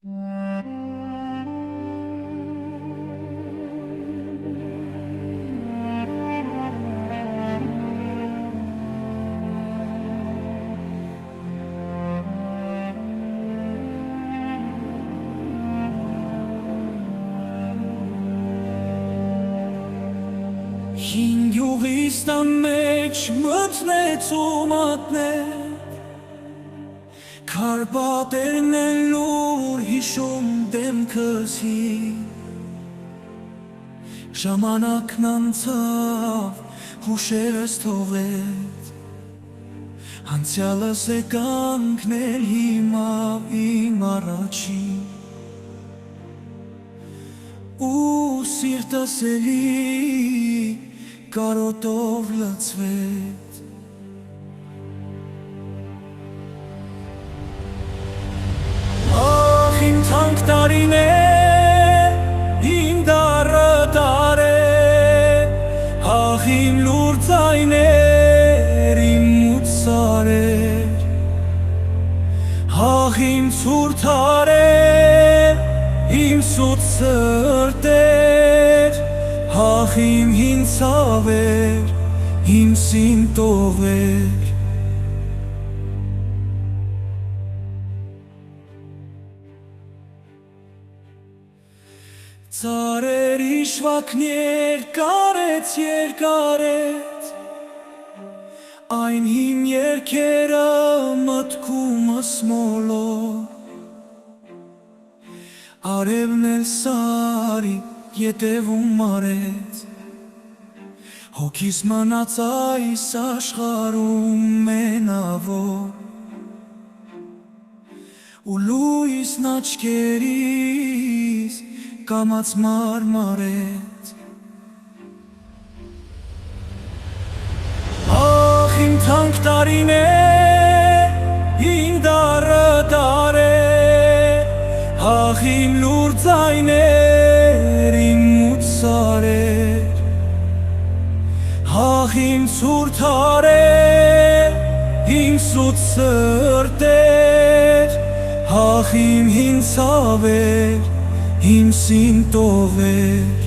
Հին յուղից նա մեջ մտնեց ու մատներ, Քարպատերն են լուր հիշում դեմքս հին, Ժամանակն անցավ, հուշերս թողեց, Անցյալս է կանգնել հիմա իմ առաջին, Ու սիրտս էլի կարոտով լցվեց, Ախ իմ թանկ տարիներ, իմ դառը տարեր, Ախ իմ լուր ձայներ, իմ մութ սարեր, Ախ իմ ցուրտ հարեր, իմ սուտ սրտեր, Ախ իմ հին ցավեր, իմ սին տողեր, Ծարեր իշվակներ կարեց երկարեց, Այն հին երգերը մտքումս մոլոր, Արևն էլ սարի ետևում արեց, Հոգիս մնաց այս աշխարհում մենավոր, Ու լույսն աչքերիս կամաց մարմարեց, Ախ իմ թանկ տարիներ, իմ դառը տարեր, Ախ իմ լուր ձայներ, իմ մութ սարեր, Ախ իմ ցուրտ հարեր, իմ սուտ սրտեր, Ախ իմ հին ցավեր, իմ սին տողեր,